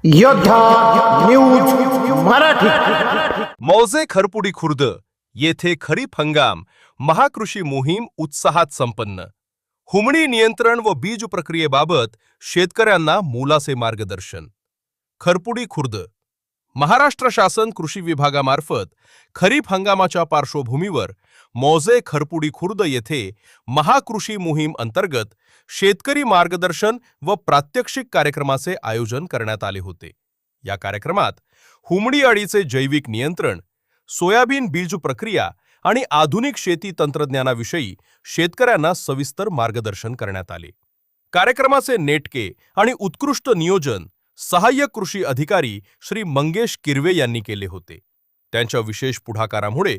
योद्धा न्यूज मराठी। मौजे खरपुडी खुर्द येथे खरीप हंगाम महाकृषी मोहीम उत्साहात संपन्न। हुमणी नियंत्रण व बीज प्रक्रियेबाबत शेतकऱ्यांना मोलाचे मार्गदर्शन। खरपुडी खुर्द महाराष्ट्र शासन कृषी विभागामार्फत खरीप हंगामाच्या पार्श्वभूमीवर मौजे खरपुडी खुर्द येथे महाकृषी मोहीम अंतर्गत शेतकरी मार्गदर्शन व प्रात्यक्षिक कार्यक्रमाचे आयोजन करण्यात आले होते। या कार्यक्रमात हुमणी अळीचे जैविक नियंत्रण, सोयाबीन बीज प्रक्रिया आणि आधुनिक शेती तंत्रज्ञानाविषयी शेतकऱ्यांना सविस्तर मार्गदर्शन करण्यात आले। कार्यक्रमाचे नेटके आणि उत्कृष्ट नियोजन सहाय्यक कृषी अधिकारी श्री मंगेश किरवे यांनी केले होते। त्यांच्या विशेष पुढाकारामुळे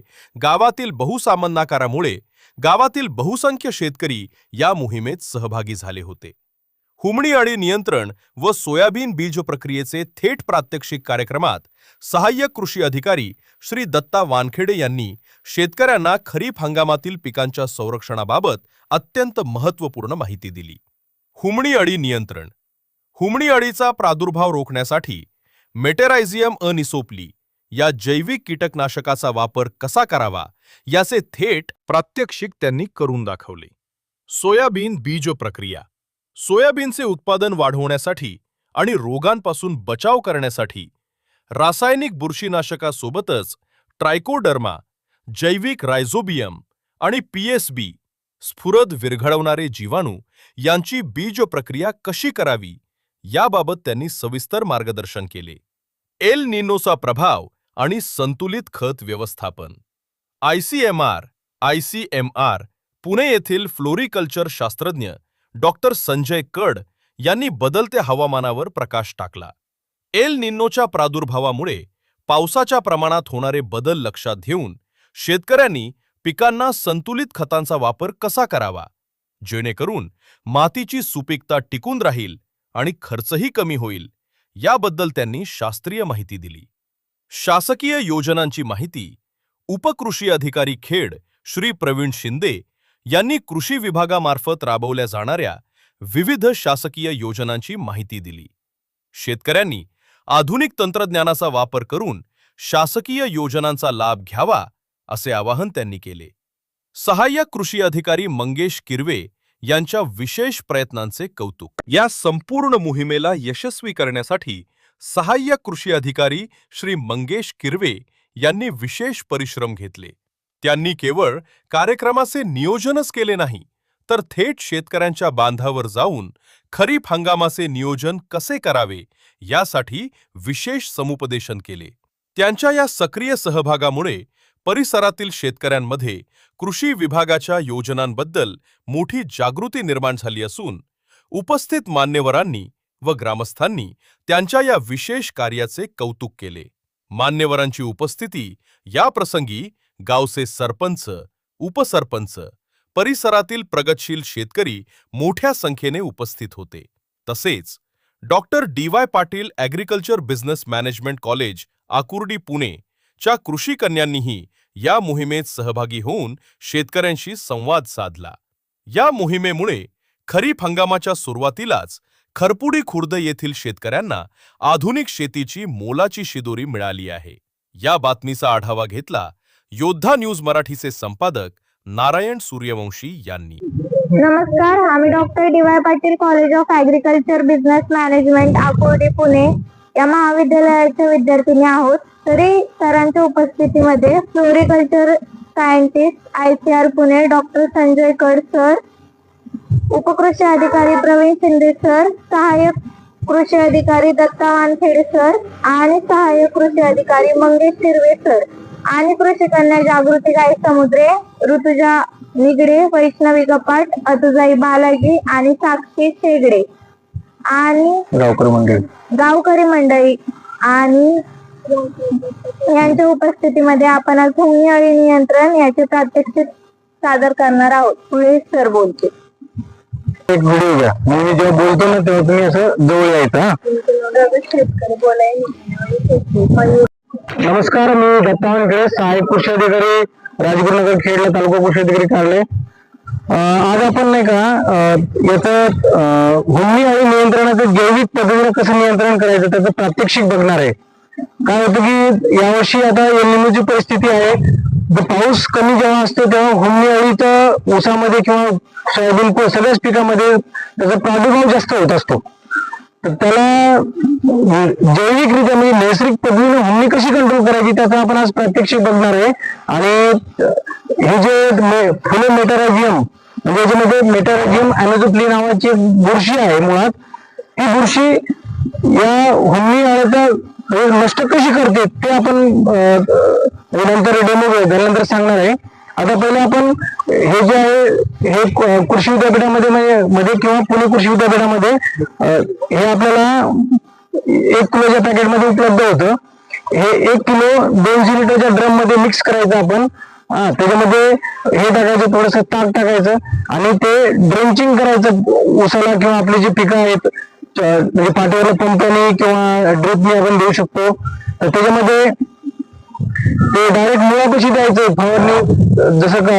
गावातील बहुसंख्य शेतकरी या मोहिमेत सहभागी झाले होते। हुमणी अळी नियंत्रण व सोयाबीन बीज प्रक्रियेचे थेट प्रात्यक्षिक कार्यक्रमात सहाय्यक कृषी अधिकारी श्री दत्ता वानखेडे यांनी शेतकऱ्यांना खरीप हंगामातील पिकांच्या संरक्षणाबाबत अत्यंत महत्त्वपूर्ण माहिती दिली। हुमणी अळी नियंत्रण हुमणी अळीचा प्रादुर्भाव रोखण्यासाठी मेटेरायझियम अनिसोप्ली या जैविक कीटकनाशकाचा वापर कसा करावा याचे थेट प्रात्यक्षिक त्यांनी करून दाखवले। सोयाबीन बीज प्रक्रिया सोयाबीनचे उत्पादन वाढवण्यासाठी आणि रोगांपासून बचाव करण्यासाठी रासायनिक बुरशीनाशकासोबतच ट्रायकोडर्मा, जैविक रायझोबियम आणि पीएसबी स्फुरद विरघळवणारे जीवाणू यांची बीज प्रक्रिया कशी करावी याबाबत त्यांनी सविस्तर मार्गदर्शन केले। एल निनोचा प्रभाव आणि संतुलित खत व्यवस्थापन आयसीएमआर पुणे येथील फ्लोरिकल्चर शास्त्रज्ञ डॉक्टर संजय कड यांनी बदलत्या हवामानावर प्रकाश टाकला। एल निनोच्या प्रादुर्भावामुळे पावसाच्या प्रमाणात होणारे बदल लक्षात घेऊन शेतकऱ्यांनी पिकांना संतुलित खतांचा वापर कसा करावा जेणेकरून मातीची सुपीकता टिकून राहील आणि खर्चही कमी होईल याबद्दल त्यांनी शास्त्रीय माहिती दिली। शासकीय योजनांची माहिती उपकृषी अधिकारी खेड श्री प्रवीण शिंदे यांनी कृषी विभागामार्फत राबवल्या जाणाऱ्या विविध शासकीय योजनांची माहिती दिली। शेतकऱ्यांनी आधुनिक तंत्रज्ञानाचा वापर करून शासकीय योजनांचा लाभ घ्यावा असे आवाहन त्यांनी केले। सहाय्यक कृषी अधिकारी मंगेश किरवे यांच्या विशेष प्रयत्नांचे कौतुक। या संपूर्ण मोहिमेला यशस्वी करण्यासाठी सहाय्यक कृषी अधिकारी श्री मंगेश किरवे यांनी विशेष परिश्रम घेतले। त्यांनी केवळ कार्यक्रमाचे नियोजनच केले नाही तर थेट शेतकऱ्यांच्या बांधावर जाऊन खरीप हंगामाचे नियोजन कसे करावे यासाठी विशेष समुपदेशन केले। त्यांच्या या सक्रिय सहभागामुळे परिसरातील शेतकऱ्यांमध्ये कृषी विभागाच्या योजनांबद्दल मोठी जागृती निर्माण झाली असून उपस्थित मान्यवरांनी व ग्रामस्थांनी त्यांच्या या विशेष कार्याचे कौतुक केले। मान्यवरांची उपस्थिती या प्रसंगी गावचे सरपंच, उपसरपंच, परिसरातील प्रगतशील शेतकरी मोठ्या संख्येने उपस्थित होते। तसेच doctor DY Patil agriculture business management college Akurdi Pune च्या कृषी कन्यांनीही या मोहिमेत सहभागी होऊन शेतकऱ्यांशी संवाद साधला। या मोहिमेमुळे खरीप हंगामाच्या सुरुवातीलाच खरपुडी खुर्द येथील शेतकऱ्यांना आधुनिक शेतीची मोलाची शिदोरी मिळाली आहे। या बातमीचा आढावा घेतला योद्धा न्यूज मराठीचे संपादक नारायण सूर्यवंशी यांनी। नमस्कार, आम्ही doctor DY Patil college of agriculture business management Akurdi Pune या महाविद्यालयाचे विद्यार्थिनी आहोत। तरी सरांच्या उपस्थितीमध्ये floriculture scientist ICR Pune doctor Sanjay कड सर, उपकृषी अधिकारी प्रवीण शिंदे सर, सहाय्यक कृषी अधिकारी दत्ता वानखेडे सर आणि सहाय्यक कृषी अधिकारी मंगेश किरवे सर आणि कृषी कन्या जागृती गाई समुद्रे, ऋतुजा निगडे, वैष्णवी कपाट, अतुजाई बालाजी आणि साक्षी शेगडे आणि गावकरी मंडळी आणि यांच्या उपस्थितीमध्ये आपण आज हुमणी अळी नियंत्रण याचे प्रात्यक्षिक सादर करणार आहोत। पुढे सर बोलते। एक व्हिडिओ घ्या, मी जेव्हा बोलतो ना तेव्हा तुम्ही असं जवळ यायचं। नमस्कार, मी दत्ता वानखेडे, सहाय्यक कृषी अधिकारी राजगुरुनगर खेडला, तालुका कृषी अधिकारी कार्यालय। आज आपण नाही का याचं हुमणी आणि नियंत्रणाचं जैविक पद्धतीने कसं नियंत्रण करायचं त्याचं प्रात्यक्षिक बघणार आहे. काय होतं की यावर्षी आता एल निनोची परिस्थिती आहे. पाऊस कमी जेव्हा असतो तेव्हा हुमणी अळीचं ऊसामध्ये किंवा सोयाबीन सगळ्याच पिकामध्ये त्याचा प्रादुर्भाव जास्त होत असतो. तर त्याला जैविकरित्या म्हणजे नैसर्गिक पद्धतीने हुमणी कशी कंट्रोल करायची त्याचा आपण आज प्रात्यक्षिक बघणार आहे. आणि हे जे फुले मेटाराजियम म्हणजे याच्यामध्ये मेटाराजियम अॅनोझोप्ली नावाची एक बुरशी आहे. मुळात ही बुरशी या हुमणी अळ्याचा नष्ट कशी करते ते आपण नंतर डेमो झाल्यानंतर सांगणार आहे. आता पहिले आपण हे जे आहे हे कृषी विद्यापीठामध्ये मध्ये किंवा पुणे कृषी विद्यापीठामध्ये हे आपल्याला 1 किलोच्या पॅकेटमध्ये उपलब्ध होतं. हे 1 किलो 200 लिटरच्या ड्रम मध्ये मिक्स करायचं आपण. त्याच्यामध्ये हे टाकायचं, थोडंसं ताक टाकायचं आणि ते ड्रेंचिंग करायचं ऊसाला किंवा आपली जी पिकं आहेत म्हणजे पाठीवरला पंपाने किंवा ड्रिपने आपण देऊ शकतो. तर त्याच्यामध्ये ते डायरेक्ट मुळापाशी द्यायचं फवारणी जसं का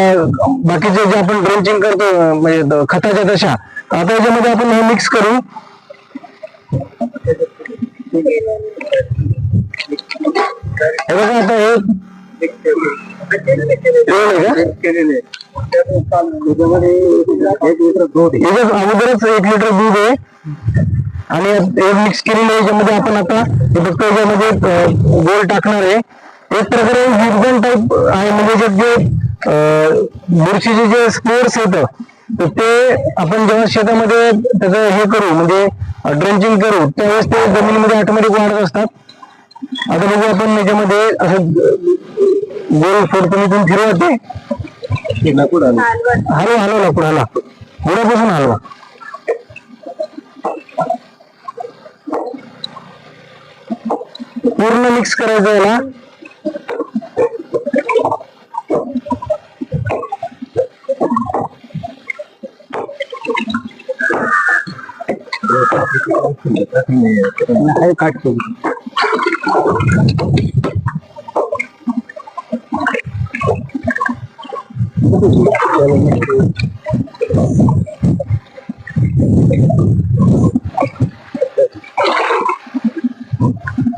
बाकीचे जे आपण ड्रेंचिंग करतो म्हणजे खताच्या तशा. आता याच्यामध्ये आपण हे मिक्स करू. हे बघा आता हे अगोदरच 1 लिटर दूध आहे आणि मिक्स केलेलं याच्यामध्ये आपण आता फक्त याच्यामध्ये गोल टाकणार आहे. एक प्रकारे विरजन टाईप आहे म्हणजे जे बुरशीचे जे स्पोर्स येतं तर ते आपण जेव्हा शेतामध्ये त्याचं हे करू म्हणजे ड्रेंचिंग करू त्यावेळेस ते जमिनीमध्ये ऑटोमॅटिक वाढत असतात. आता बघू आपण याच्यामध्ये असं गोल फोडपणीतून फिरवते. हलवा लाकूड हलवा बुडापासून हलवा. पूर्ण मिक्स करायचं याला. काट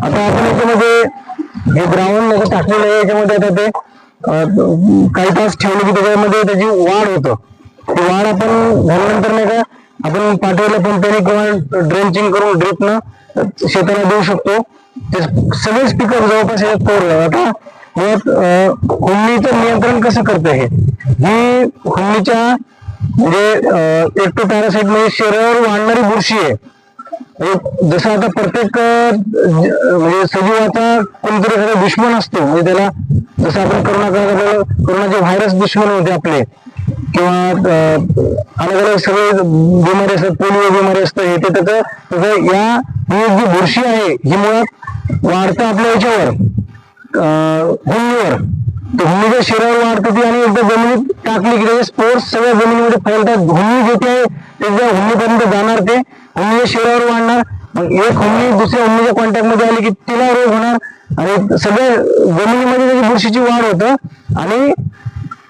आता आपण याच्यामध्ये हे द्रावण टाकलेलं आहे. याच्यामध्ये आता ते काही तास ठेवले की त्याच्यामध्ये त्याची वाढ होतं. ती वाढ आपण झाल्यानंतर नाही का आपण पाठवल्या पंपाने किंवा ड्रेंचिंग करून ड्रिपनं शेताला देऊ शकतो. ते सगळेच पिकं जवळपास याच्यात कव्हर. आता मुळात हुमणीचं नियंत्रण कसं करतं ही हुमणीच्या म्हणजे एक्टोपॅरासाइट म्हणजे शरीरावर वाढणारी बुरशी आहे. जसं आता प्रत्येक म्हणजे सजीवाचा कोणतरी एखादा दुश्मन असतो म्हणजे त्याला जसं आपण कोरोनाचे व्हायरस दुश्मन होते आपले किंवा अलग अलग सगळे बिमारी असतात, पोलिओ बिमारी असतं हे ते त्याचं या जी बुरशी आहे ही मुळात वाढतं आपल्या याच्यावर हुमणीवर. तर हुमणीच्या शरीरावर वाढतं ती आणि एकदा जमिनीत टाकली की त्याचे स्पोर्स सगळ्या जमिनीमध्ये फैलतात. हुमणी जिथे आहे त्याच्या हुमणीपर्यंत जाणार ते हुमणीच्या शरीरावर वाढणार. मग एक हुमणी दुसऱ्या हुमणीच्या कॉन्टॅक्ट मध्ये आली की तिला रोग होणार आणि सगळ्या जमिनीमध्ये त्याची बुरशीची वाढ होतं. आणि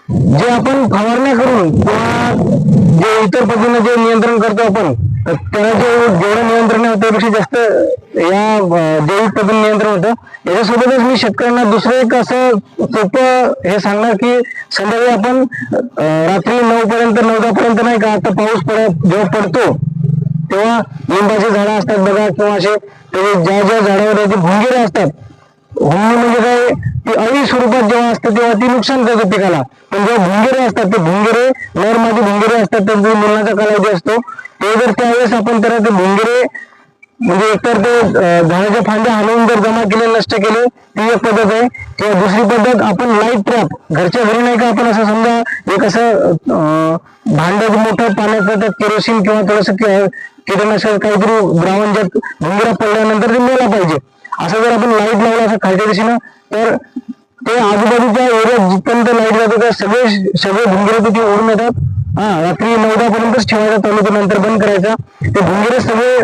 जे आपण फवारण्या करून किंवा जे इतर पद्धतीने जे नियंत्रण करतो आपण त्याला जेवढं नियंत्रण होतं त्यापेक्षा जास्त या जैविक पद्धतीने नियंत्रण होतं. याच्यासोबतच मी शेतकऱ्यांना दुसरं एक असं सोपं हे सांगणार की संध्याकाळी आपण रात्री 9 पर्यंत 9-10 पर्यंत नाही का आता पाऊस जेव्हा पडतो तेव्हा लिंबाची झाडं असतात बघा किंवा असे ज्या झाडावर त्याचे भुंगेरे असतात. हुमणी म्हणजे काय ती अळी स्वरूपात जेव्हा असतात तेव्हा ती नुकसान करते पिकाला. पण जेव्हा भुंगेरे असतात ते भुंगेरे नर मादी भुंगेरे असतात त्यांचा मुलाचा कालावधी असतो ते जर त्यावेळेस आपण त्याला ते भुंगेरे म्हणजे एकतर ते झाडाच्या फांद्या हलवून जर जमा केले नष्ट केले ती एक पद्धत आहे. किंवा दुसरी पद्धत आपण लाईट ट्रॅप घरच्या घरी नाही का आपण असं समजा एक असं भांड मोठं पाण्याचं त्यात केरोसिन किंवा थोडंसं कीटकनाशक काहीतरी द्रावण ज्यात भुंगेरा पडल्यानंतर ते मेला पाहिजे असं जर आपण लाईट लावलं असं खालच्या दिशेनं तर ते आजूबाजूच्या एरियात जिथपर्यंत लाईट जातो त्या सगळे भुंगेरे तिथे उडून येतात. रात्री 9-10 पर्यंतच ठेवायचा चालू तो नंतर बंद करायचा. ते भुंगेरे सगळे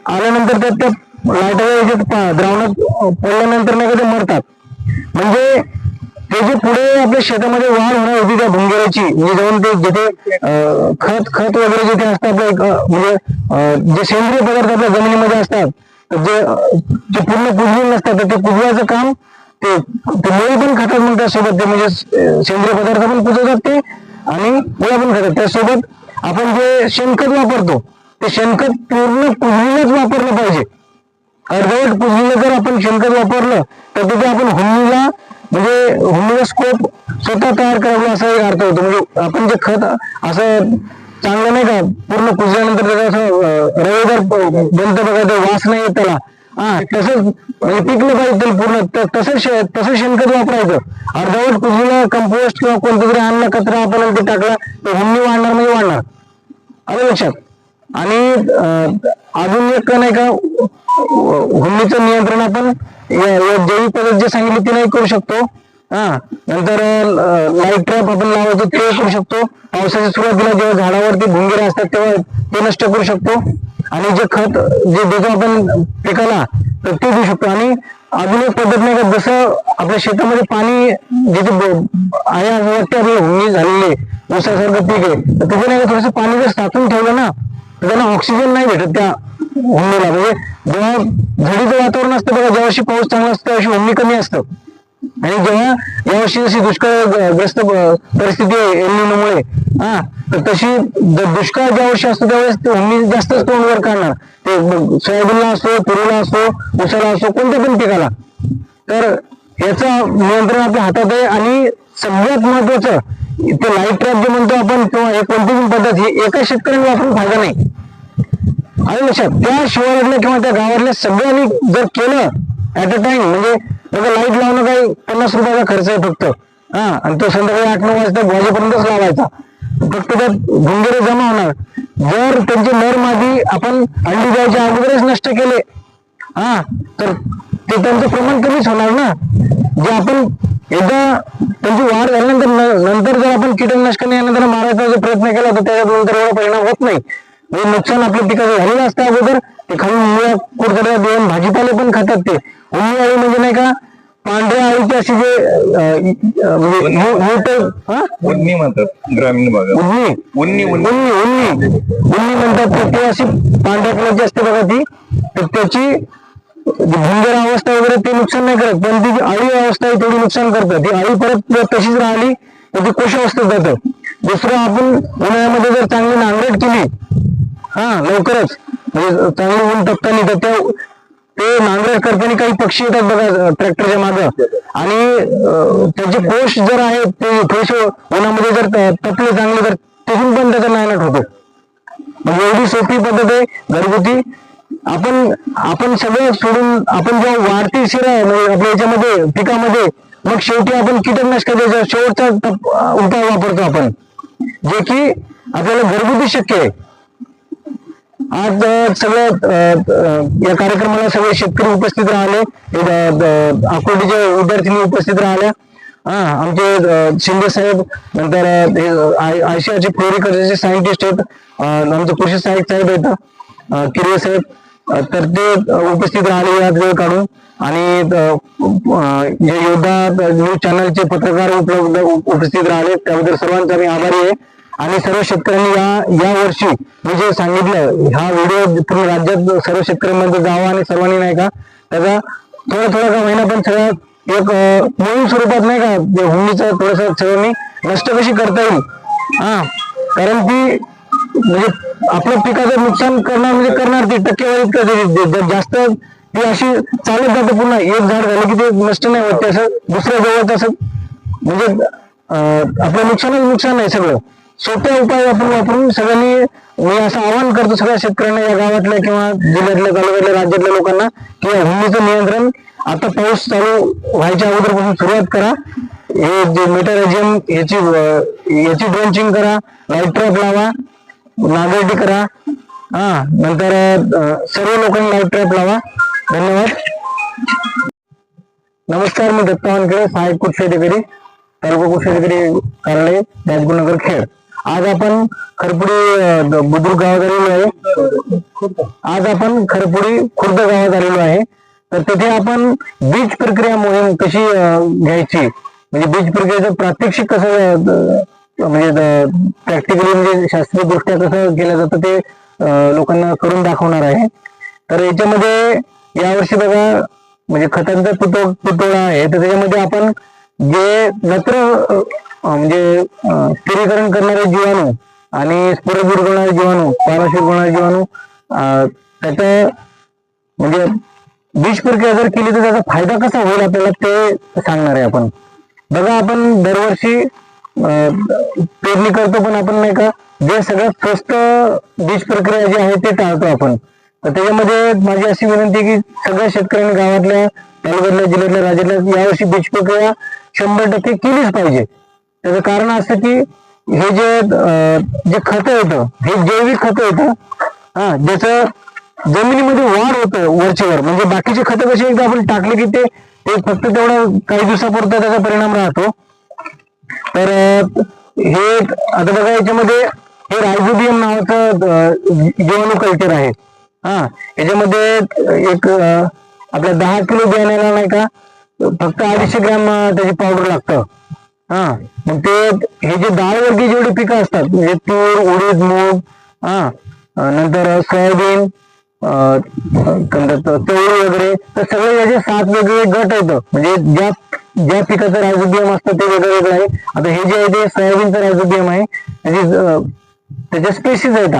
आल्यानंतर त्या लाईटच्या द्रावणात पडल्यानंतर नाही का ते मरतात. म्हणजे ते जे पुढे आपल्या शेतामध्ये वाढ होणार होती त्या भुंगेराची, म्हणजे जाऊन ते जिथे खत वगैरे जिथे असतात आपल्या म्हणजे जे सेंद्रिय पदार्थ आपल्या जमिनीमध्ये असतात, जे पूर्ण कुजलेले नसतात, तर ते कुजवायचं काम ते मुळे पण खातात मग त्यासोबत, ते म्हणजे सेंद्रिय पदार्थ पण कुजवतात ते आणि मुळे पण खातात. त्यासोबत आपण जे शेणखत वापरतो ते शेणखत पूर्ण कुजलेलंच वापरलं पाहिजे. अर्धवट कुजलेलं जर आपण शेणखत वापरलं तर तिथे आपण हुंडीचा स्कोप स्वतः तयार करावा असा एक अर्थ होतो. म्हणजे आपण जे खत असं चांगलं नाही का पूर्ण कुजल्यानंतर त्याचा असं रवेदार बनतं बघा, ते वास नाही येत त्याला, तसंच म्हणजे पिकलं पाहिजे ते पूर्ण तसं शेणखत वापरायचं. अर्धवट कुजलेलं कंपोस्ट किंवा कोणतं तरी अन्न कचरा आपण ते टाकला तर हुंडी वाढणार म्हणजे वाढणार, आलं लक्षात. आणि अजून एक नाही का हुंडीचं नियंत्रण आपण जैविक पद्धत जे सांगितली ती नाही करू शकतो. नंतर लाईट ट्रॅप आपण लावायचं ते करू शकतो. पावसाच्या सुरुवातीला जेव्हा झाडावरती भुंगेरे असतात तेव्हा ते नष्ट करू शकतो. आणि जे खत जे देतो आपण पिकाला तर ते देऊ शकतो. आणि अजून एक पद्धत नाही का, जसं आपल्या शेतामध्ये पाणी जिथे आहे असं वाटतं आपल्याला हुंडी झालेली ऊसासारखं पीक आहे, तर तिथे नाही का थोडंसं पाणी जर साचून ठेवलं ना तर त्यांना ऑक्सिजन नाही भेटत त्या हुंडीला. म्हणजे जेव्हा झडीचं वातावरण असतं बघा, ज्या वर्षी पाऊस चांगला असतो त्या वर्षी हुंडी कमी असतं. आणि जेव्हा यावर्षी जशी दुष्काळग्रस्त परिस्थिती आहे एल निनोमुळे, तर तशी दुष्काळ ज्या वर्षी असतो त्यावेळेस हुंडी जास्तच तोंडवर काढणार. ते सोयाबीनला असो, तुरीला असो, ऊसाला असो, कोणत्या पण पिकाला. तर याचं नियंत्रण आपल्या हातात आहे. आणि सगळ्यात महत्वाचं ते लाईट ट्रॅप जे म्हणतो आपण किंवा हे कोणती पण पद्धत ही एका शेतकऱ्याला वापरून फायदा नाही, आलं लक्षात. त्या शिवारातल्या किंवा त्या गावातल्या सगळ्यांनी जर केलं ऍट अ टाइम, म्हणजे लाईट लावणं काही 50 रुपयाचा खर्च आहे फक्त, आणि तो संध्याकाळी 8-9 वाजेपर्यंतच लावायचा. फक्त त्यात भुंगेरे जमा होणार. जर त्यांचे नर मादी आपण अंडी द्यायच्या अगोदरच नष्ट केले तर ते त्यांचं प्रमाण कमीच होणार ना. जे आपण एकदा त्यांची वाढ झाल्यानंतर जर आपण कीटकनाशकाने यानंतर मारायचा जो प्रयत्न केला तर त्याच्यानंतर एवढा परिणाम होत नाही. म्हणजे नुकसान आपल्या पिकाचं झालेलं असतं अगोदर. ते खाऊन मुळ्या कुरतड्या देऊन भाजीपाले पण खातात. ते उन्नी अळी म्हणजे नाही का पांढऱ्या अळीची अशी जे उन्नी म्हणतात ग्रामीण भागात. उन्नी म्हणतात. तर ते अशी पांढऱ्या कलरची असते बघा ती. तर त्याची भुंगेर अवस्था वगैरे ते नुकसान नाही करत, पण ती अळी अवस्था आहे थोडी नुकसान करतं. ती अळी परत तशीच राहिली तर ती कोश अवस्थेत जातं. दुसरं आपण उन्हाळ्यामध्ये जर चांगली नांगरट केली लवकरच, म्हणजे चांगली ऊन टपतानी, तर ते नांगरट करताना काही पक्षी येतात बघा ट्रॅक्टरच्या मागं, आणि त्याचे कोश जर आहेत ते थोडेसे उन्हामध्ये जर तपले चांगले तर तिथून पण त्याचा नायनाट होतो. म्हणजे एवढी सोपी पद्धत आहे घरगुती. आपण सगळं सोडून आपण जेव्हा वाढती शिरा म्हणजे आपल्या याच्यामध्ये पिकामध्ये, मग शेवटी आपण कीटकनाशकाचा शेवटचा उपाय वापरतो आपण, जे की आपल्याला घरगुती शक्य आहे. आज सगळं या कार्यक्रमाला सगळे शेतकरी उपस्थित राहिले, अकोटीच्या विद्यार्थिनी उपस्थित राहिल्या, आमचे शिंदे साहेब, नंतर आयसीआरचे फ्लोरिकल्चरचे सायंटिस्ट आहेत, आमचे कृषी सहाय्यक साहेब आहेत किरवे साहेब, तर ते उपस्थित राहिले यात वेळ काढून. आणि जे योद्धा न्यूज चॅनलचे पत्रकार उपस्थित राहिले त्याबद्दल सर्वांचा मी आभारी आहे. आणि सर्व शेतकऱ्यांनी या वर्षी मी जे सांगितलं हा व्हिडिओ पूर्ण राज्यात सर्व शेतकऱ्यांमध्ये जावा आणि सर्वांनी नाही का त्याचा थोडा का महिना पण सगळं एक मोहीम स्वरूपात नाही का हुंडीचं थोडस सर्वांनी नष्ट कशी करता येईल, कारण ती म्हणजे आपल्या पिकाचं नुकसान करणार म्हणजे करणार ती टक्केवारी जास्त ती अशी चालत जाते. पुन्हा एक झाड झालं की ते नष्ट नाही होत, असं दुसऱ्या जवळ असं म्हणजे आपलं नुकसान आहे सगळं. सोप्या उपाय आपण वापरून सगळ्यांनी, मी असं आवाहन करतो सगळ्या शेतकऱ्यांना या गावातल्या किंवा जिल्ह्यातल्या तालुक्यातल्या राज्यातल्या लोकांना की हुंडीचं नियंत्रण आता पाऊस चालू व्हायच्या अगोदरपासून सुरुवात करा. हे जे मेटारायझियम याची ड्रेंचिंग करा, लाईट ट्रॅप लावा, नांगरटी करा, नंतर सर्व लोकांनी लाईट ट्रॅप लावा. धन्यवाद. नमस्कार, मी दत्ता वानखेडे, सहाय्यक कृषी अधिकारी, तालुका कृषी अधिकारी कार्यालय, राजगुरुनगर, खेड. आज आपण खरपुडी बुद्रुक गावात आलेलो आहे. खुर्द गावात आलेलो आहे. तर तिथे आपण बीज प्रक्रिया मोहीम कशी घ्यायची म्हणजे बीज प्रक्रियेचं प्रात्यक्षिक कसं म्हणजे प्रॅक्टिकली म्हणजे शास्त्रीय दृष्ट्या कसं केलं जातं ते लोकांना करून दाखवणार आहे. तर याच्यामध्ये यावर्षी बघा म्हणजे खतांचा तुटवडा आहे, तर त्याच्यामध्ये आपण जे नत्र म्हणजे स्थिरीकरण करणारे जीवाणू आणि स्फुरद बुडवणारे जीवाणू, पालाशूर बनवणारे जीवाणू त्याचा म्हणजे बीज प्रक्रिया जर केली तर त्याचा फायदा कसा होईल आपल्याला ते सांगणार आहे आपण. बघा आपण दरवर्षी पेरणी करतो, पण आपण नाही का जे सगळ्यात स्वस्त बीज प्रक्रिया जी आहे ते टाळतो आपण. तर त्याच्यामध्ये माझी अशी विनंती आहे की सगळ्या शेतकऱ्यांनी गावातल्या, तालुक्यातल्या, जिल्ह्यातल्या, राज्यातल्या यावर्षी बीज प्रक्रिया 100% केलीच पाहिजे. त्याचं कारण असं की हे जे खत येतं हे जैविक खत येतं, ज्याचं जमिनीमध्ये वाढ होतं वरचेवर. म्हणजे बाकीचे खतं कशी एकदा आपण टाकले की ते फक्त तेवढं काही दिवसापुरता त्याचा परिणाम राहतो. तर हे आता बघा याच्यामध्ये हे रायझोबियम नावाचं जीवाणू कल्चर आहे. याच्यामध्ये एक आपल्या 10 किलो बियाण्याला नाही का फक्त 250 ग्रॅम त्याची पावडर लागतं. मग ते हे जे डाळवर्गीय जेवढी पिकं असतात म्हणजे तूर, उडीद, मूग, नंतर सोयाबीन, चवळी वगैरे, तर सगळे याचे 7 वेगवेगळे गट आहेत. म्हणजे ज्या पिकाचं रायझोबियम असतं ते वेगळं वेगळं आहे. आता हे जे आहे ते सोयाबीनचं रायझोबियम आहे, त्याच्या स्पेसिस आहेत.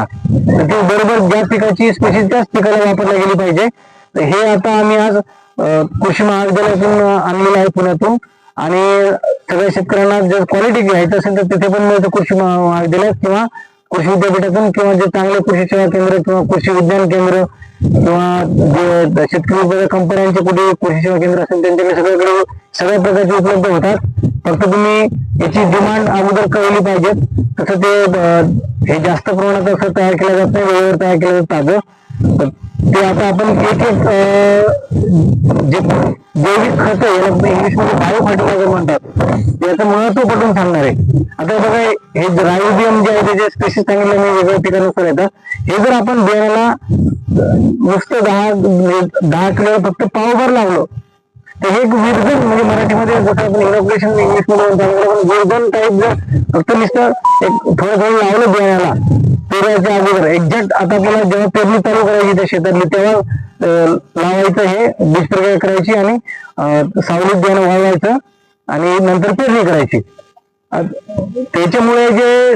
तर ते बरोबर ज्या पिकाची स्पेसिस त्याच पिकाला वापरल्या गेली पाहिजे. तर हे आता आम्ही आज कृषी महाविद्यालयातून आणलेलं आहे पुण्यातून, आणि सगळ्या शेतकऱ्यांना जर क्वालिटी घ्यायचं असेल तर तिथे पण मिळतं कृषी महाविद्यालयात किंवा कृषी विद्यापीठातून, किंवा जे चांगले कृषी सेवा केंद्र किंवा कृषी विज्ञान केंद्र किंवा जे शेतकरी कंपन्यांचे कुठे कृषी सेवा केंद्र असेल त्यांच्याकडे सगळ्याकडे सगळ्या प्रकारचे उपलब्ध होतात. फक्त तुम्ही याची डिमांड अगोदर कळली पाहिजे. तसं ते हे जास्त प्रमाणात असं तयार केलं जात नाही, वेळेवर तयार केलं जातं ताजं. ते आता आपण एक जे जैविक खत आहे, याला इंग्लिशमध्ये बायो फर्टिलायझर म्हणतात, याचं महत्व पटवून सांगणार आहे. आता बघा हे रायझोबियम जे आहे त्याचे स्पेसिस सांगितलं मी वेगळ्या पिकानुसार येतं. हे जर आपण बियाण्याला नुसतं 10 किलो फक्त पावभर लावलं तर हे एक विरजन, म्हणजे मराठीमध्ये जसं आपण इनॉक्युलेशन इंग्लिशमध्ये म्हणतो विरजन टाईप, जर फक्त नुसतं एक थोडं थोडं लावलं बियाण्याला पेरायच्या अगोदर एक्झॅक्ट, आता आपल्याला जेव्हा पेरणी चालू करायची त्या शेतातली तेव्हा लावायचं, हे बीज प्रक्रिया करायची आणि सावलीत बियाणं वाळवायचं आणि नंतर पेरणी करायची. त्याच्यामुळे जे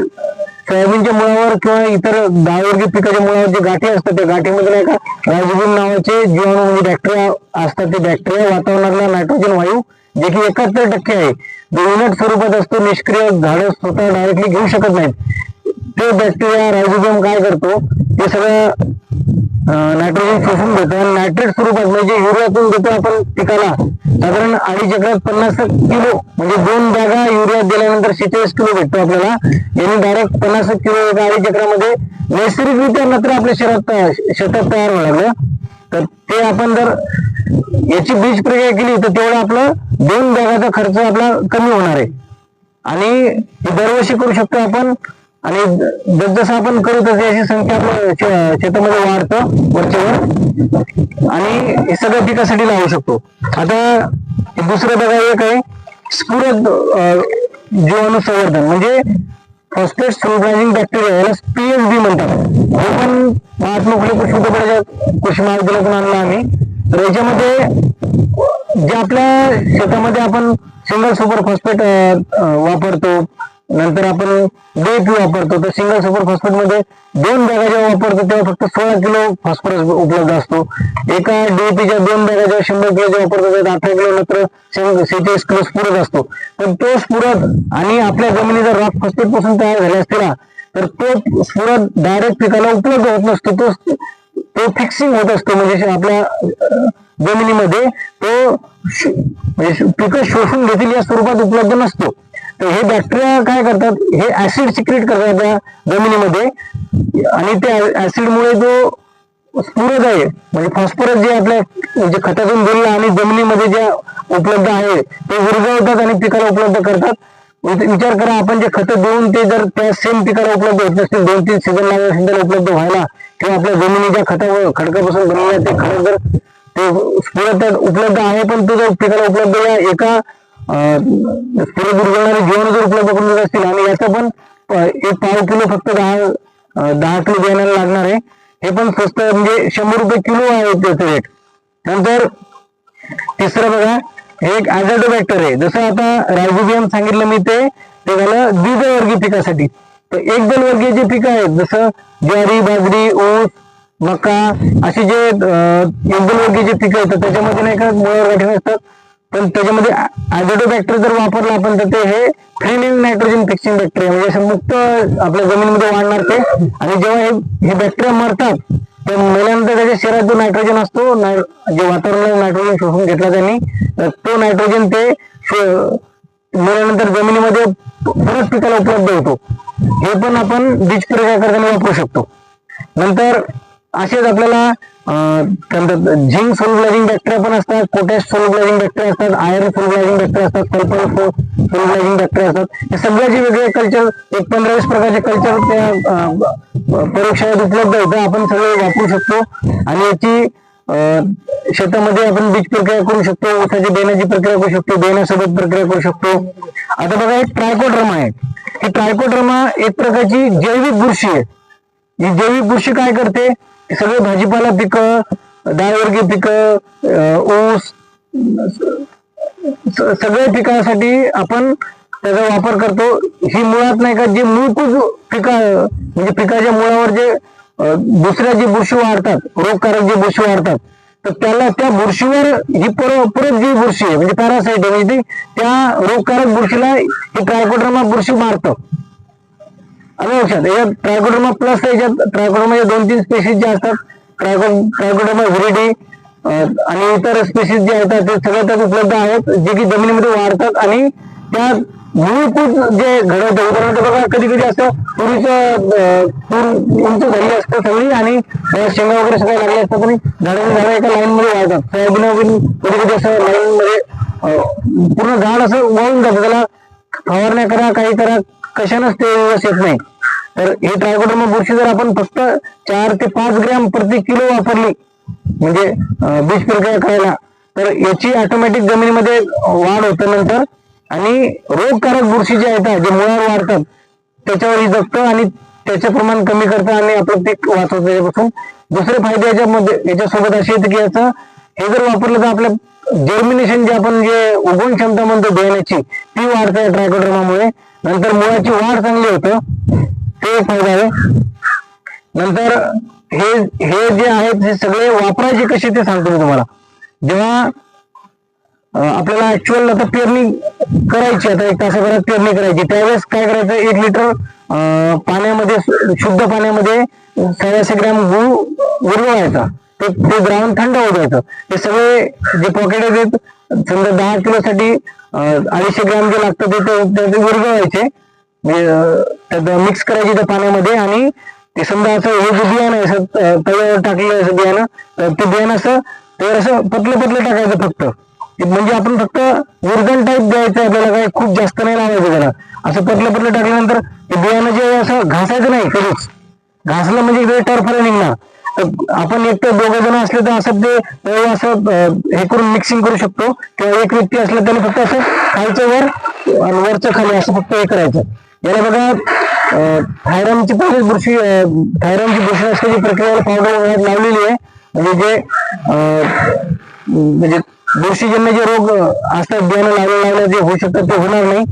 सोयाबीनच्या मुळावर किंवा इतर डाळवर्गीय पिकाच्या मुळावर जे गाठी असतात त्या गाठीमध्ये नाही का रायझोबियम नावाचे जीवाणू म्हणजे बॅक्टेरिया असतात. ते बॅक्टेरिया वातावरणातला नायट्रोजन वायू जे की 71% आहे, जो युनिट स्वरूपात असतो, निष्क्रिय झाडं स्वतः डायरेक्टली घेऊ शकत नाहीत, ते बॅक्टेरिया रायझोबियम काय करतो ते सगळं नायट्रोजन शोषून घेतो आणि नायट्रेट स्वरूपात म्हणजे युरियातून देतो आपण पिकाला साधारण 2.5 एकरात 50 किलो, म्हणजे 2 बॅगा युरिया दिल्यानंतर 46 किलो भेटतो आपल्याला. यांनी डायरेक्ट 50 किलो 2.5 एकरामध्ये नैसर्गिकरित्या नत्र आपल्या शेतात तयार व्हायला लागलं. तर ते आपण जर याची बीज प्रक्रिया केली तर तेवढं आपलं 2 बॅगाचा खर्च आपला कमी होणार आहे, आणि हे दरवर्षी करू शकतो आपण. आणि जसजसं आपण करू तशी याची संख्या आपल्या शेतामध्ये वाढतं वरचेवर, आणि हे सगळ्या पिकासाठी लावू शकतो. आता दुसरं बघा एक आहे स्फुरद जीवाणू संवर्धन, म्हणजे फॉस्फेट सोल्युबलायझिंग बॅक्टेरिया, याला PSB म्हणतात. हे पण महात्मा फुले कृषी विद्यापीठाच्या कृषी महाविद्यालयातून आणलं आम्ही. तर याच्यामध्ये जे आपल्या शेतामध्ये आपण सिंगल सुपर फॉस्फेट वापरतो, नंतर आपण DAP वापरतो, तर सिंगल सुपर फॉस्फेट मध्ये 2 बॅगा जेव्हा वापरतो तेव्हा फक्त 16 किलो फॉस्फरस उपलब्ध असतो. एका DAPच्या 2 बॅगा जेव्हा 100 किलो जेव्हा वापरतो त्यात 18 किलो नंतर 46 किलो स्फुरद असतो. पण तो स्फुरद आणि आपल्या जमिनी जर रॉक फॉस्फेट पासून तयार झाले असतील तर तो स्फुरद डायरेक्ट पिकाला उपलब्ध होत नसतो, तो फिक्सिंग होत असतो. म्हणजे आपल्या जमिनीमध्ये तो म्हणजे पिकं शोषून घेतील या स्वरूपात उपलब्ध नसतो. तर हे बॅक्टेरिया काय करतात, हे ऍसिड सिक्रेट करतात त्या जमिनीमध्ये, आणि त्या ऍसिडमुळे जो स्फुरद आहे म्हणजे फॉस्फरस जे आपल्या म्हणजे खतातून दिलेलं आणि जमिनीमध्ये जे उपलब्ध आहे ते विरघळवतात आणि पिकाला उपलब्ध करतात. विचार करा, आपण जे खतं देऊन ते जर त्या सेम पिकाला उपलब्ध होत नसतील, 2-3 सीझन लागले असेल त्याला उपलब्ध व्हायला, किंवा आपल्या जमिनीच्या खडकापासून बनलेल्या ते खडक जर ते स्फुरद उपलब्ध आहे पण तो जर पिकाला उपलब्ध या एका पुढे दुर्गणारे जीवन जर उपलब्ध करून देत असतील आणि याचं पण एक पाव किलो फक्त 10 किलो बियाण्याला लागणार आहे. हे पण स्वस्त म्हणजे 100 रुपये किलो आहे त्याचं रेट. नंतर तिसरं बघा, हे एक ॲझोटोबॅक्टर आहे. जसं आता रायझोबियम सांगितलं मी ते झालं द्विदलवर्गीय पिकासाठी. तर एक दलवर्गीय जे पिकं आहेत जसं ज्वारी, बाजरी, ऊस, मका अशी जे एकदलवर्गीय जे पिकं आहेत त्याच्यामध्ये नाही का मुळावर गाठी असतात. पण त्याच्यामध्ये ॲझोटोबॅक्टर जर वापरला आपण तर ते हे free living nitrogen fixing bacteria म्हणजे असं मुक्त आपल्या जमिनीमध्ये वाढणार ते. आणि जेव्हा हे बॅक्टेरिया मरतात तर मेल्यानंतर त्याच्या शरीरात जो नायट्रोजन असतो जे वातावरणात नायट्रोजन शोषून घेतला त्यांनी तो नायट्रोजन ते मेल्यानंतर जमिनीमध्ये परत पिकाला उपलब्ध होतो. हे पण आपण बीज प्रक्रिया करताना वापरू शकतो. नंतर असेच आपल्याला झिंक सोल्युबलायझिंग बॅक्टेरिया पण असतात, पोटॅश सोल्युबलायझिंग बॅक्टेरिया असतात, आयर्न सोल्युबलायझिंग बॅक्टेरिया असतात, सल्फर सोल्युबलायझिंग बॅक्टेरिया असतात. हे सगळ्याचे वेगळे कल्चर एक 15-20 प्रकारचे कल्चर त्या प्रयोगशाळेत उपलब्ध होतं. आपण सगळे वापरू शकतो आणि याची शेतामध्ये आपण बीज प्रक्रिया करू शकतो, ऊसाची बेण्याची प्रक्रिया करू शकतो, बेण्यासोबत प्रक्रिया करू शकतो. आता बघा एक ट्रायकोड्रामा आहे. ही ट्रायकोड्रामा एक प्रकारची जैविक बुरशी आहे. ही जैविक बुरशी काय करते, सगळे भाजीपाला पिकं, डाळवर्गीय पिकं, ऊस सगळ्या पिकासाठी आपण त्याचा वापर करतो. ही मुळात नाही का जे मूळभूत म्हणजे पिकाच्या मुळावर जे दुसऱ्या जी बुरशी वाढतात, रोगकारक जी बुरशी वाढतात तर त्याला त्या बुरशीवर ही परत जी बुरशी आहे म्हणजे पॅरासाइट आहे म्हणजे त्या रोगकारक बुरशीला ही ट्रायकोड्रामा बुरशी मारतं. आलं लक्षात. याच्यात ट्रायकोडर्मा प्लस याच्यात ट्रायकोडर्माचे 2-3 स्पेसीज जे असतात, ट्रायकोडर्मा व्हिरिडी आणि इतर स्पेसीज जे आहेत ते सगळ्या त्यात उपलब्ध आहेत जे की जमिनीमध्ये वाढतात आणि त्या मूळभूत जे घडवतं. उदाहरणार्थ बघा कधी कधी असं पूर्वीचं तूर उंच झाली असतं सगळी आणि शेंगा वगैरे सगळ्या लागल्या असतात आणि झाडं एका लाईन मध्ये वाढतात. सोयाबीन कधी कधी असं लाईन मध्ये पूर्ण झाड असं वाळून जातं. त्याला फवारण्या करा काही करा कशानंच ते येत नाही. तर हे ट्रायकोडर्मा बुरशी जर आपण फक्त 4 ते 5 ग्रॅम प्रति किलो वापरली म्हणजे बीज प्रक्रिया करायला तर याची ऑटोमॅटिक जमिनीमध्ये वाढ होतं नंतर आणि रोगकारक बुरशी जे आहेत जे मुळावर वाढतात त्याच्यावर ही जगतं आणि त्याचं प्रमाण कमी करतं आणि आपलं पीक वाचवतं त्याच्यापासून. दुसरे फायदे याच्यासोबत असे आहेत की याचं हे जर वापरलं तर आपलं जर्मिनेशन जे आपण जे उगवण क्षमता म्हणतो बियाण्याची ती वाढते ट्रायकोडर्मामुळे. नंतर मुळाची वाढ चांगली होतं ते एक फायदा आहे. नंतर हे जे आहेत हे सगळे वापरायचे कसे ते सांगतो मी तुम्हाला. जेव्हा आपल्याला ऍक्च्युअल आता पेरणी करायची आता 1 तासाभरात पेरणी करायची त्यावेळेस काय करायचं 1 लिटर पाण्यामध्ये शुद्ध पाण्यामध्ये 150 ग्रॅम गूळ विरघळायचा. ते द्रावण थंड होऊ द्यायचं. हे सगळे जे पॉकेट आहेत समजा 10 किलोसाठी 250 ग्रॅम जे लागतं ते विरघळायचे त्यात मिक्स करायचे त्या पाण्यामध्ये आणि ते समजा असं हे जे बियाणं आहे तव्यावर टाकलेलं असं बियाणं ते बियाणं असं पतलं टाकायचं फक्त. म्हणजे आपण फक्त विरघण टाईप द्यायचं आपल्याला काही खूप जास्त नाही लावायचं त्याला. असं पतलं टाकल्यानंतर ते बियाणं जे असं घासायचं नाही कधीच. घासलं म्हणजे टर्फला निघणार. आपण एक तर 2 जण असले तर असं ते असं हे करून मिक्सिंग करू शकतो किंवा एक व्यक्ती असला त्याने फक्त असं खालचं वर आणि वरचं खाली असं फक्त हे करायचं. याला बघा थायरॉइडची बुरशी असल्याची प्रक्रियेला पावडर लावलेली आहे म्हणजे बुरशीजन्य जे रोग असतात बियाणं लावल्या जे होऊ शकतात ते होणार नाही.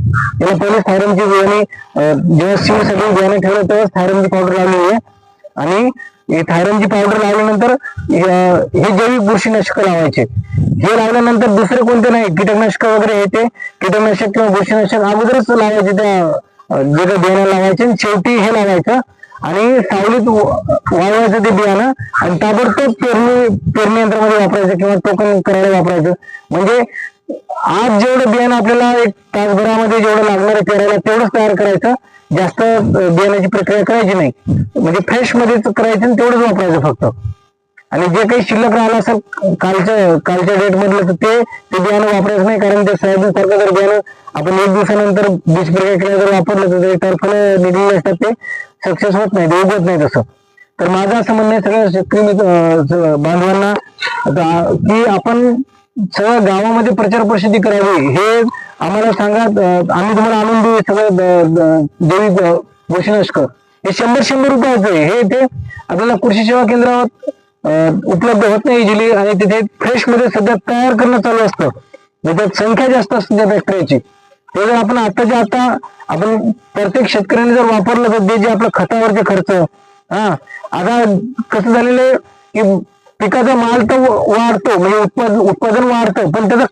याला पहिले थायरॉइडची बियाणे जेव्हा सीडसाठी बियाणे ठेवलं तेव्हाच थायरॉइडची पावडर लावलेली आहे आणि हे थायरॉइडची पावडर लावल्यानंतर हे जैविक बुरशीनाशक लावायचे. हे लावल्यानंतर दुसरे कोणते नाही कीटकनाशक वगैरे हे ते कीटकनाशक किंवा बुरशीनाशक अगोदरच लावायचे त्या जे काही बियाणं लावायचे शेवटी हे लावायचं आणि सावलीत वाळवायचं ते बियाणं आणि ताबडतोब पेरणी यंत्रामध्ये वापरायचं किंवा टोकन करायला वापरायचं. म्हणजे आज जेवढं बियाणं आपल्याला 1 तासभरामध्ये जेवढं लागणार आहे पेरायला तेवढंच तयार करायचं. जास्त बियाण्याची प्रक्रिया करायची नाही म्हणजे फ्रेश मध्येच करायचं आणि तेवढंच वापरायचं फक्त. आणि जे काही शिल्लक राहिलं असेल कालच्या डेट मधलं तर ते बियाणं वापरायचं नाही कारण ते सोयाबीन सारखं जर बियाणं आपण 1 दिवसानंतर बीज प्रक्रिया केल्या जर वापरलं तर ते टर्फलं निघलेले असतात ते सक्सेस होत नाही ते उगवत नाही तसं. तर माझं असं म्हणणं आहे सगळ्या शेतकरी बांधवांना की आपण सगळं गावामध्ये प्रचार प्रसिद्धी करावी, हे आम्हाला सांगा. आम्ही तुम्हाला आणून देऊ सगळं जैविक बुरशीनाशक. हे 100 रुपयाचं आहे. हे ते आपल्याला कृषी सेवा केंद्रावर उपलब्ध होत नाही इजिली, आणि तिथे फ्रेश मध्ये सध्या तयार करणं चालू असतं. त्याच्यात संख्या जास्त असते त्या फॅक्टरीची. ते जर आपण आताच्या आता आपण प्रत्येक शेतकऱ्याने जर वापरलं तर ते जे आपलं खतावरचे खर्च, आता कसं झालेलं आहे की पिकाचा माल तर वाढतो, म्हणजे उत्पादन वाढतं, पण त्याचा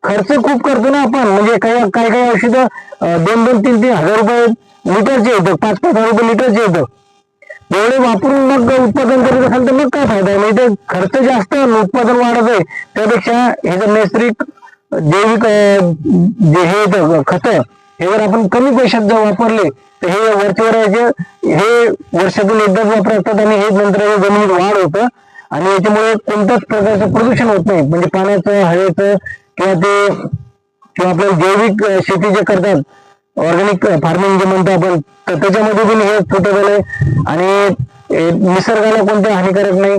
खर्च खूप करतो ना आपण. म्हणजे काही औषधं 2-3 हजार रुपये लिटरचे येतं, 5-5 रुपये लिटरचे येतं. एवढे वापरून मग उत्पादन करत असेल तर मग काय फायदा आहे? म्हणजे ते खर्च जास्त उत्पादन वाढत आहे. त्यापेक्षा हे जर नैसर्गिक जैविक जे हे खत हे जर आपण कमी पैशात जर वापरले तर हे वरचेवर हे वर्षातून एकदाच वापरतात, आणि हे नंतर जमिनीत वाढ होतं, आणि याच्यामुळे कोणत्याच प्रकारचं प्रदूषण होत नाही. म्हणजे पाण्याचं, हवेचं किंवा आपल्याला जैविक शेती जे करतात, ऑर्गॅनिक फार्मिंग जे म्हणतो आपण, तर त्याच्यामध्ये पण हे सुटेबल आहे. आणि निसर्गाला कोणतं हानिकारक नाही,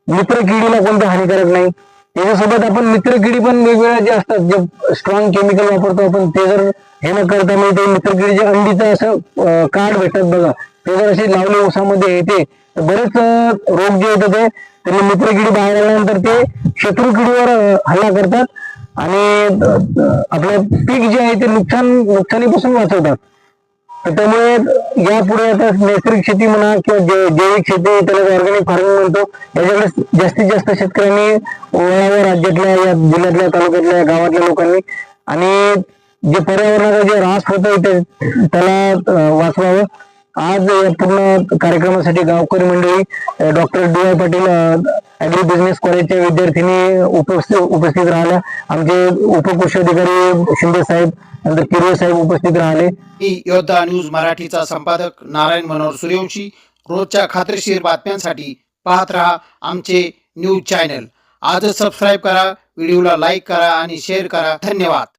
मित्रकिडीला कोणतं हानिकारक नाही. त्याच्यासोबत आपण मित्रकिडी पण वेगवेगळ्या जे असतात, जे स्ट्रॉंग केमिकल वापरतो आपण, ते जर हे न करता म्हणजे मित्रकिडीचे अंडीचं असं कार्ड भेटतात बघा, ते जर असे लावले ऊसामध्ये येते तर बरेच रोग जे येतात ते मित्रकिडी बाहेर आल्यानंतर ते शत्रू किडीवर हल्ला करतात, आणि आपलं पीक जे आहे ते नुकसानीपासून वाचवतात. तर त्यामुळे यापुढे आता नैसर्गिक शेती म्हणा किंवा जैविक शेती, त्याला ऑर्गॅनिक फार्मिंग म्हणतो, याच्याकडे जास्तीत जास्त शेतकऱ्यांनी वळावं, राज्यातल्या, या जिल्ह्यातल्या, तालुक्यातल्या, गावातल्या लोकांनी. आणि जे पर्यावरणाचा जे ऱ्हास होतोय त्याला वाचवावं. आज पूर्ण कार्यक्रमासाठी गावकरी मंडळी, doctor D Y. Patil agri business कॉलेजच्या विद्यार्थिनी उपस्थित राहिल्या. आमचे उपकृषी अधिकारी शिंदे साहेब, नंतर किरवे साहेब उपस्थित राहिले. मी योद्धा न्यूज मराठीचा संपादक नारायण मनोहर सूर्यवंशी. रोजच्या खात्रीशीर बातम्यांसाठी पाहत रहा आमचे न्यूज चॅनल. आजच सबस्क्राईब करा, व्हिडिओला लाईक करा आणि शेअर करा. धन्यवाद.